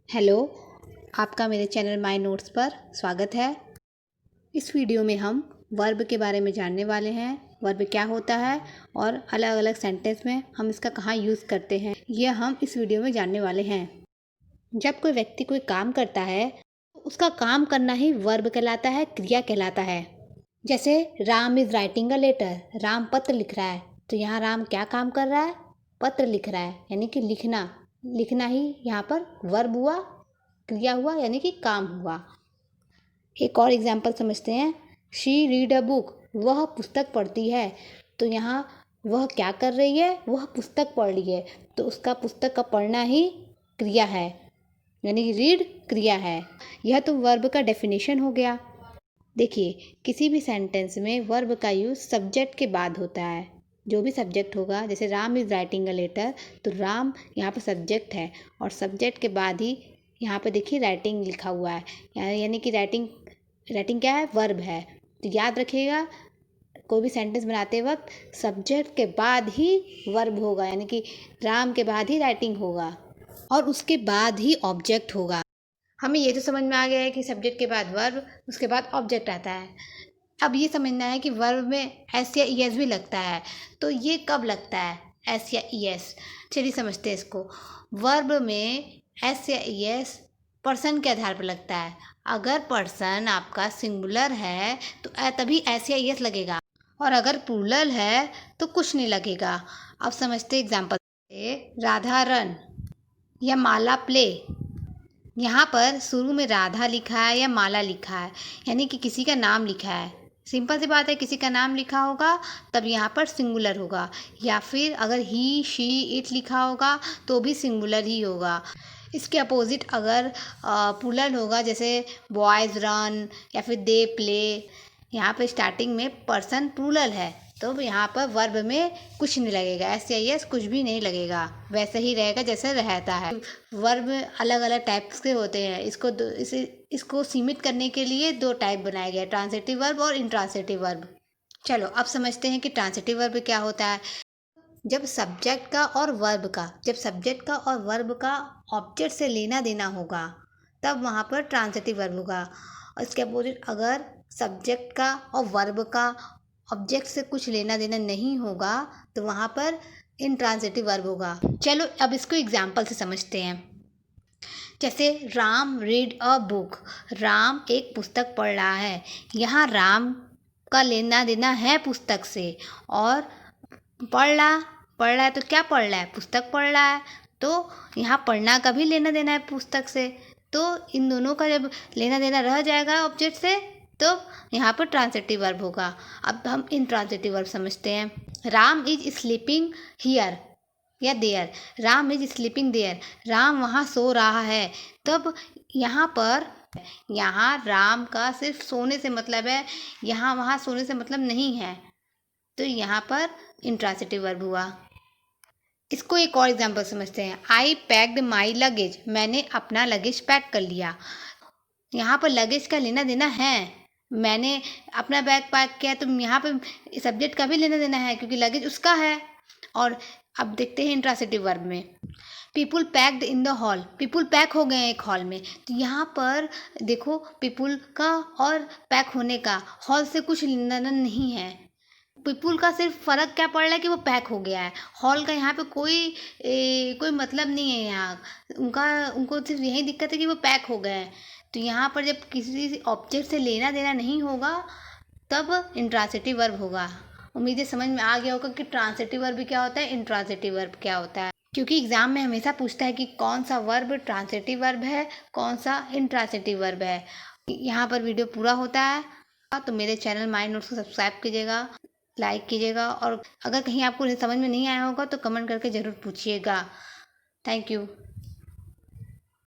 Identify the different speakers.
Speaker 1: Hello, आपका मेरे channel my notes पर स्वागत है। इस वीडियो में हम वर्ब के बारे में जानने वाले हैं। वर्ब क्या होता है और अलग अलग सेंटेंस में हम इसका कहाँ यूज़ करते हैं, यह हम इस वीडियो में जानने वाले हैं। जब कोई व्यक्ति कोई काम करता है तो उसका काम करना ही वर्ब कहलाता है, क्रिया कहलाता है। जैसे Ram is writing a letter, Ram पत्र लिख रहा है। तो यहाँ राम क्या काम कर रहा है? पत्र लिख रहा है, यानी कि लिखना। लिखना ही यहाँ पर वर्ब हुआ, क्रिया हुआ, यानी कि काम हुआ। एक और एग्जाम्पल समझते हैं। शी रीड अ बुक, वह पुस्तक पढ़ती है। तो यहाँ वह क्या कर रही है? वह पुस्तक पढ़ रही है। तो उसका पुस्तक का पढ़ना ही क्रिया है, यानी कि रीड क्रिया है। यह तो वर्ब का डेफिनेशन हो गया। देखिए, किसी भी सेंटेंस में वर्ब का यूज़ सब्जेक्ट के बाद होता है। जो भी सब्जेक्ट होगा, जैसे Ram is writing a letter, तो राम यहाँ पर सब्जेक्ट है और सब्जेक्ट के बाद ही यहाँ पे देखिए राइटिंग लिखा हुआ है, यानी कि राइटिंग राइटिंग क्या है? वर्ब है। तो याद रखिएगा, कोई भी सेंटेंस बनाते वक्त सब्जेक्ट के बाद ही वर्ब होगा, यानी कि राम के बाद ही राइटिंग होगा और उसके बाद ही ऑब्जेक्ट होगा। हमें ये तो समझ में आ गया है कि सब्जेक्ट के बाद वर्ब, उसके बाद ऑब्जेक्ट आता है। अब ये समझना है कि वर्ब में एस या ई एस भी लगता है। तो ये कब लगता है, एस या ई एस? चलिए समझते हैं इसको। वर्ब में एस या ई एस पर्सन के आधार पर लगता है। अगर पर्सन आपका सिंगुलर है तो तभी एस या ई एस लगेगा, और अगर प्लूरल है तो कुछ नहीं लगेगा। अब समझते एग्जाम्पल। राधा रन या माला प्ले। यहाँ पर शुरू में राधा लिखा है या माला लिखा है, यानी कि किसी का नाम लिखा है। सिंपल सी बात है, किसी का नाम लिखा होगा तब यहाँ पर सिंगुलर होगा, या फिर अगर ही शी इट लिखा होगा तो भी सिंगुलर ही होगा। इसके अपोजिट अगर प्लूरल होगा, जैसे बॉयज़ रन या फिर दे प्ले, यहाँ पर स्टार्टिंग में पर्सन प्लूरल है तो यहाँ पर वर्ब में कुछ नहीं लगेगा, एस या एस कुछ भी नहीं लगेगा, वैसे ही रहेगा जैसे रहता है। वर्ब अलग अलग टाइप्स के होते हैं। इसको सीमित करने के लिए दो टाइप बनाए गए, ट्रांसिटिव वर्ब और इंट्रांसिटिव वर्ब। चलो अब समझते हैं कि ट्रांसिटिव वर्ब क्या होता है। जब सब्जेक्ट का और वर्ब का ऑब्जेक्ट से लेना देना होगा तब वहाँ पर ट्रांसिटिव वर्ब होगा। और इसके अपोजिट अगर सब्जेक्ट का और वर्ब का ऑब्जेक्ट से कुछ लेना देना नहीं होगा तो वहाँ पर इंट्रांसिटिव वर्ब होगा। चलो अब इसको एग्जाम्पल से समझते हैं। जैसे Ram read a book, Ram एक पुस्तक पढ़ रहा है। यहाँ राम का लेना देना है पुस्तक से, और पढ़ रहा है तो क्या पढ़ रहा है? पुस्तक पढ़ रहा है। तो यहाँ पढ़ना का भी लेना देना है पुस्तक से। तो इन दोनों का जब लेना देना रह जाएगा ऑब्जेक्ट से, तो यहाँ पर ट्रांसिटिव वर्ब होगा। अब हम इंट्रांसिटिव वर्ब समझते हैं। राम इज स्लीपिंग हियर या there, Ram is sleeping there, Ram वहाँ सो रहा है। तब यहाँ राम का सिर्फ सोने से मतलब है, यहाँ वहाँ सोने से मतलब नहीं है, तो यहाँ पर इंट्रांसिटिव वर्ब हुआ। इसको एक और एग्जाम्पल समझते हैं। आई पैक्ड माई लगेज, मैंने अपना लगेज पैक कर लिया। यहाँ पर लगेज का लेना देना है, मैंने अपना बैग पैक किया, तो यहाँ पर सब्जेक्ट का भी लेना देना है क्योंकि लगेज उसका है। और अब देखते हैं इंट्रांसिटिव वर्ब में। People packed in the hall, people pack हो गए एक हॉल में। तो यहाँ पर देखो, पीपुल का और पैक होने का हॉल से कुछ लेना देना नहीं है। पीपुल का सिर्फ फ़र्क क्या पड़ रहा है कि वो पैक हो गया है। हॉल का यहाँ पे कोई मतलब नहीं है। यहाँ उनको सिर्फ यही दिक्कत है कि वो पैक हो गए हैं। तो यहाँ पर जब किसी ऑब्जेक्ट से लेना देना नहीं होगा तब इंट्रांसिटिव वर्ब होगा। उम्मीद है समझ में आ गया होगा कि ट्रांसिटिव वर्ब क्या होता है, इंट्रांसिटिव वर्ब क्या होता है। क्योंकि एग्जाम में हमेशा पूछता है कि कौन सा वर्ब ट्रांसिटिव वर्ब है, कौन सा इंट्रांसिटिव वर्ब है। यहाँ पर वीडियो पूरा होता है। तो मेरे चैनल माय नोट्स को सब्सक्राइब कीजिएगा, लाइक कीजिएगा, और अगर कहीं आपको समझ में नहीं आया होगा तो कमेंट करके ज़रूर पूछिएगा। Thank you.